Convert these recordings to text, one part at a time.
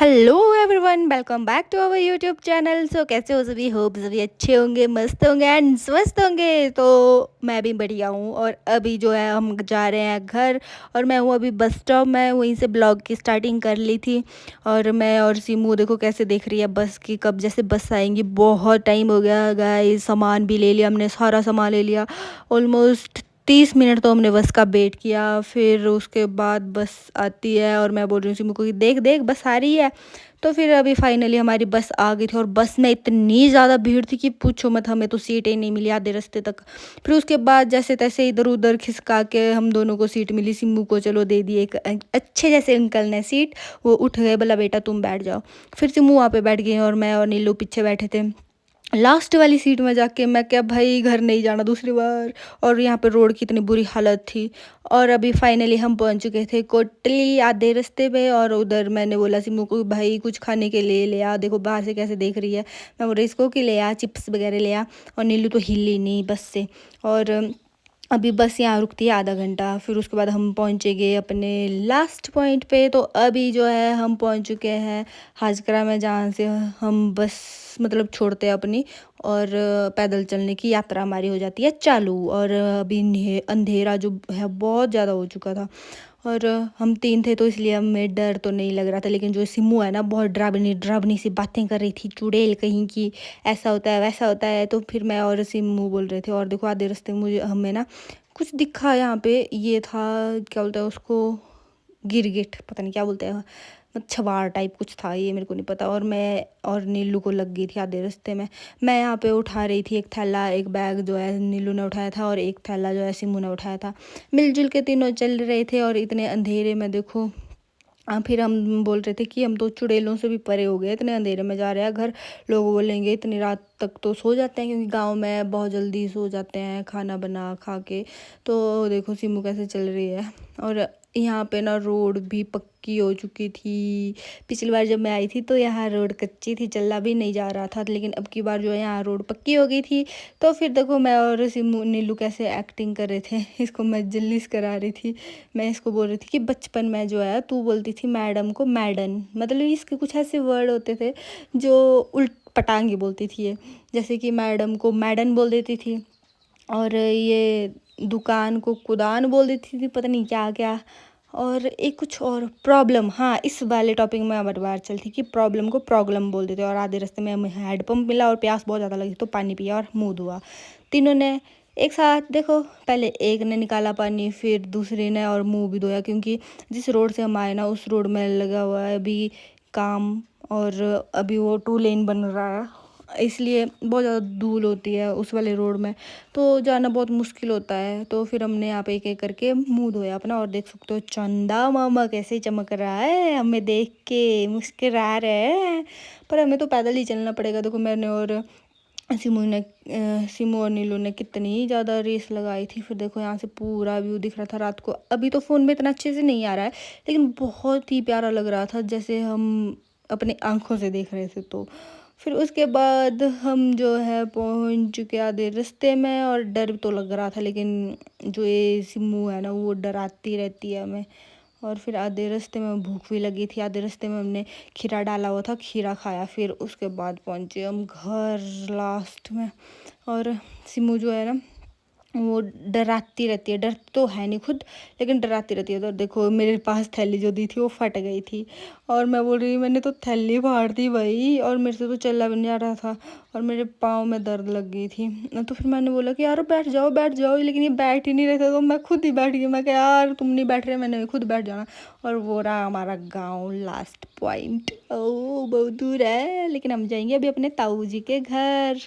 Hello everyone, welcome back to our YouTube channel. So कैसे हो सभी? होप सभी अच्छे होंगे, मस्त होंगे एंड स्वस्थ होंगे। तो मैं भी बढ़िया हूँ और अभी जो है हम जा रहे हैं घर। और मैं हूँ अभी बस स्टॉप में, वहीं से ब्लॉग की स्टार्टिंग कर ली थी। और मैं और सीमू देखो कैसे देख रही है बस की, कब जैसे बस आएंगी। बहुत टाइम हो गया गाइस, सामान भी ले लिया हमने, सारा सामान ले लिया। ऑलमोस्ट 30 मिनट तो हमने बस का वेट किया। फिर उसके बाद बस आती है और मैं बोल रही हूँ सिमू को कि देख देख बस आ रही है। तो फिर अभी फाइनली हमारी बस आ गई थी और बस में इतनी ज़्यादा भीड़ थी कि पूछो मत, हमें तो सीट ही नहीं मिली आधे रास्ते तक। फिर उसके बाद जैसे तैसे इधर उधर खिसका के हम दोनों को सीट मिली। सिमू को चलो दे दी एक अच्छे जैसे अंकल ने सीट। वो उठ गए, बोला बेटा तुम बैठ जाओ। फिर सिमू वहाँ पे बैठ गई और मैं और नीलू पीछे बैठे थे लास्ट वाली सीट में जाके। मैं क्या भाई, घर नहीं जाना दूसरी बार। और यहाँ पे रोड की इतनी बुरी हालत थी। और अभी फाइनली हम पहुँच चुके थे कोटली आधे रास्ते पे। और उधर मैंने बोला सिमू को भाई कुछ खाने के लिए ले आ, देखो बाहर से कैसे देख रही है। मैं बोल रही इसको कि ले आ चिप्स वगैरह ले आ। और नीलू तो हिली नहीं बस से। और अभी बस यहाँ रुकती है आधा घंटा, फिर उसके बाद हम पहुँचेंगे अपने लास्ट पॉइंट पे। तो अभी जो है हम पहुँच चुके हैं हाजरा में, जहाँ से हम बस मतलब छोड़ते हैं अपनी। और पैदल चलने की यात्रा हमारी हो जाती है चालू। और अभी अंधेरा जो है बहुत ज़्यादा हो चुका था। और हम तीन थे तो इसलिए हमें डर तो नहीं लग रहा था। लेकिन जो सिमू है ना, बहुत डरावनी डरावनी सी बातें कर रही थी, चुड़ैल कहीं की, ऐसा होता है वैसा होता है। तो फिर मैं और सिमू बोल रहे थे। और देखो आधे रास्ते में मुझे हमें ना कुछ दिखा यहाँ पे, ये था क्या बोलते हैं उसको, गिरगिट पता नहीं क्या बोलते हैं, छबार टाइप कुछ था, ये मेरे को नहीं पता। और मैं और नीलू को लग गई थी आधे रास्ते में। मैं यहाँ पे उठा रही थी एक थैला, एक बैग जो है नीलू ने उठाया था और एक थैला जो है सिमू ने उठाया था। मिलजुल के तीनों चल रहे थे और इतने अंधेरे में देखो। फिर हम बोल रहे थे कि हम तो चुड़ैलों से भी परे हो गए, इतने अंधेरे में जा रहे हैं घर। लोग बोलेंगे इतनी रात तक तो सो जाते हैं, क्योंकि गांव में बहुत जल्दी सो जाते हैं खाना बना खा के। तो देखो सिमू कैसे चल रही है। और यहाँ पे ना रोड भी पक्की हो चुकी थी। पिछली बार जब मैं आई थी तो यहाँ रोड कच्ची थी, चलना भी नहीं जा रहा था। लेकिन अब की बार जो है यहाँ रोड पक्की हो गई थी। तो फिर देखो मैं और सिमू नीलू कैसे एक्टिंग कर रहे थे इसको मैं जल्लिस करा रही थी। मैं इसको बोल रही थी कि बचपन में जो है तू बोलती थी मैडम को मैडन, मतलब इसके कुछ ऐसे वर्ड होते थे जो उल्ट पटांगी बोलती थी ये। जैसे कि मैडम को मैडन बोल देती थी। और ये दुकान को कुदान बोल देती थी, पता नहीं क्या क्या। और एक कुछ और प्रॉब्लम, हाँ इस वाले टॉपिक में हमारी बात चलती कि प्रॉब्लम को प्रॉब्लम बोल देते। और आधे रास्ते में हमें हैंडपम्प मिला और प्यास बहुत ज़्यादा लगी तो पानी पिया और मुँह धोआ तीनों ने एक साथ। देखो पहले एक ने निकाला पानी, फिर दूसरे ने, और मुंह भी धोया, क्योंकि जिस रोड से हम आए ना उस रोड में लगा हुआ है अभी काम। और अभी वो 2 लेन बन रहा है, इसलिए बहुत ज़्यादा धूल होती है उस वाले रोड में। तो जाना बहुत मुश्किल होता है। तो फिर हमने यहाँ पे एक एक करके मुंह धोया अपना। और देख सकते हो चंदा मामा कैसे चमक रहा है, हमें देख के मुस्कुरा रहे हैं। पर हमें तो पैदल ही चलना पड़ेगा। देखो मैंने और सिमू और नीलू ने कितनी ज़्यादा रेस लगाई थी। फिर देखो यहाँ से पूरा व्यू दिख रहा था रात को। अभी तो फ़ोन में इतना अच्छे से नहीं आ रहा है, लेकिन बहुत ही प्यारा लग रहा था, जैसे हम अपनी आंखों से देख रहे थे। तो फिर उसके बाद हम जो है पहुंच चुके आधे रास्ते में। और डर तो लग रहा था, लेकिन जो ये सिमू है ना वो डराती रहती है हमें। और फिर आधे रास्ते में भूख भी लगी थी, आधे रास्ते में हमने खीरा डाला हुआ था, खीरा खाया। फिर उसके बाद पहुंचे हम घर लास्ट में। और सिमू जो है ना वो डराती रहती है, डर तो है नहीं खुद, लेकिन डराती रहती है। तो देखो मेरे पास थैली जो दी थी वो फट गई थी। और मैं बोल रही मैंने तो थैली फाड़ दी भाई, और मेरे से तो चला भी नहीं जा रहा था। और मेरे पाँव में दर्द लग गई थी। तो फिर मैंने बोला कि यार बैठ जाओ बैठ जाओ, लेकिन ये बैठ ही नहीं रहे थे। तो मैं खुद ही बैठ गई। मैं कहा यार तुम नहीं बैठ रहे, मैंने खुद बैठ जाना। और वो रहा हमारा गाँव लास्ट पॉइंट। ओ बहुत दूर है, लेकिन हम जाएंगे अभी अपने ताऊ जी के घर।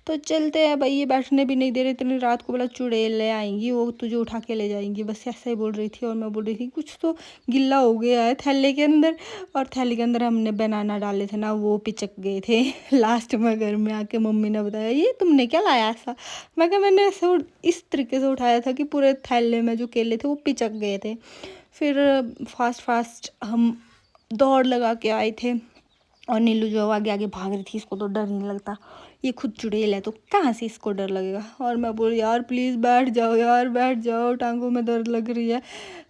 तो चलते हैं भाई, ये बैठने भी नहीं दे रहे इतनी रात को। बोला चुड़ैल ले आएंगी वो तुझे उठा के ले जाएंगी, बस ऐसा ही बोल रही थी। और मैं बोल रही थी कुछ तो गिल्ला हो गया है थैले के अंदर। और थैले के अंदर हमने बनाना डाले थे ना, वो पिचक गए थे लास्ट में घर में आके मम्मी ने बताया ये तुमने क्या लाया ऐसा। मैं कहा मैंने ऐसे इस तरीके से उठाया था कि पूरे थैले में जो केले थे वो पिचक गए थे। फिर फास्ट फास्ट हम दौड़ लगा के आए थे। और नीलू जो आगे आगे भाग रही थी, इसको तो डर नहीं लगता। ये खुद चुड़ैल है तो कहाँ से इसको डर लगेगा। और मैं बोली यार प्लीज़ बैठ जाओ यार, बैठ जाओ, टांगों में दर्द लग रही है।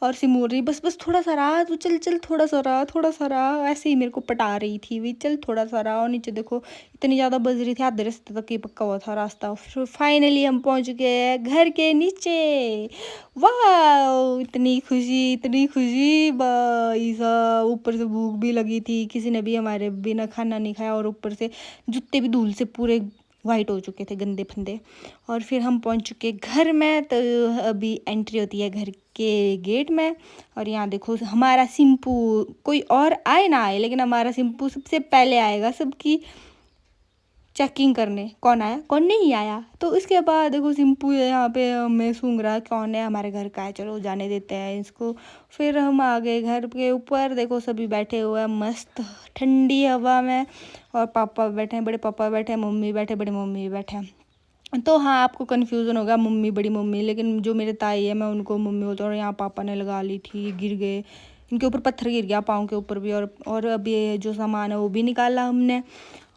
और सिम बोल रही बस बस थोड़ा सा रहा, तू चल चल, थोड़ा सा रहा, थोड़ा सा रहा, ऐसे ही मेरे को पटा रही थी वी, चल थोड़ा सा रहा। और नीचे देखो इतनी ज़्यादा बज रही थी, आधे रास्ते तक ही पक्का हुआ था रास्ता। फिर फाइनली हम पहुँच गए घर के नीचे। वाह, इतनी खुशी भाई साहब। ऊपर से भूख भी लगी थी, किसी ने भी हमारे बिना खाना नहीं खाया, और ऊपर से जूते भी धूल से पूरे वाइट हो चुके थे, गंदे फंदे। और फिर हम पहुंच चुके घर में, तो अभी एंट्री होती है घर के गेट में। और यहाँ देखो हमारा सिंपू, कोई और आए ना आए लेकिन हमारा सिंपू सबसे पहले आएगा सबकी चेकिंग करने, कौन आया कौन नहीं आया। तो उसके बाद देखो सिंपू यहाँ पे हमें सूंघ रहा कौन है, हमारे घर का है, चलो जाने देते हैं इसको। फिर हम आ गए घर के ऊपर, देखो सभी बैठे हुए हैं मस्त ठंडी हवा में। और पापा बैठे हैं, बड़े पापा बैठे हैं, मम्मी बैठे, बड़ी मम्मी बैठे हैं। तो हाँ, आपको कन्फ्यूज़न होगा मम्मी बड़ी मम्मी, लेकिन जो मेरे ताई है मैं उनको मम्मी बोलती हूँ। और यहाँ पापा ने लगा ली थी, गिर गए, इनके ऊपर पत्थर गिर गया पाँव के ऊपर भी। और अभी जो सामान है वो भी निकाला हमने।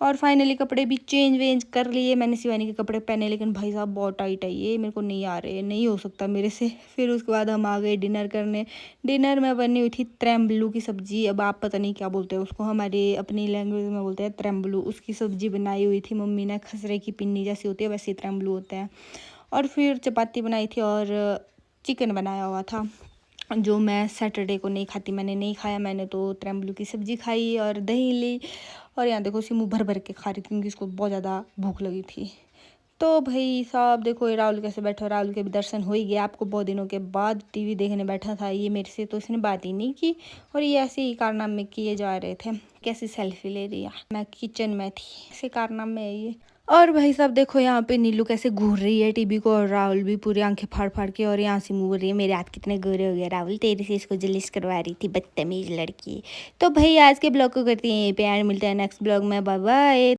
और फाइनली कपड़े भी चेंज वेंज कर लिए, मैंने शिवानी के कपड़े पहने, लेकिन भाई साहब बहुत टाइट है ये, मेरे को नहीं आ रहे, नहीं हो सकता मेरे से। फिर उसके बाद हम आ गए डिनर करने। डिनर में बनी हुई थी त्रैम्बलू की सब्ज़ी, अब आप पता नहीं क्या बोलते हैं उसको, हमारी अपनी लैंग्वेज में बोलते हैं त्रैम्बलू। उसकी सब्ज़ी बनाई हुई थी मम्मी ने, खसरे की पिन्नी जैसी होती है वैसे ही त्रैम्बलू होता है। और फिर चपाती बनाई थी और चिकन बनाया हुआ था, जो मैं सैटरडे को नहीं खाती, मैंने नहीं खाया, मैंने तो त्रैम्बलू की सब्ज़ी खाई और दही ली। और यहाँ देखो सिमू भर भर के खा रही थी क्योंकि इसको बहुत ज़्यादा भूख लगी थी। तो भाई साहब देखो ये राहुल कैसे बैठा, राहुल के भी दर्शन हो ही गया, आपको बहुत दिनों के बाद टीवी देखने बैठा था ये मेरे से, तो इसने बात ही नहीं की। और ये ऐसे ही कारनामे किए जा रहे थे, कैसी सेल्फी ले रही है, मैं किचन में थी, ऐसे कारनामे है ये। और भाई साहब देखो यहाँ पे नीलू कैसे घूर रही है टीवी को, और राहुल भी पूरी आंखें फाड़ फाड़ के। और यहाँ से मुँह बोल रही है मेरे हाथ कितने गोरे हो गए राहुल, तेरे से इसको जलिस करवा रही थी, बदतमीज लड़की। तो भाई आज के ब्लॉग को करती हैं यहीं पे एंड, मिलते हैं नेक्स्ट ब्लॉग में, बाय बाय।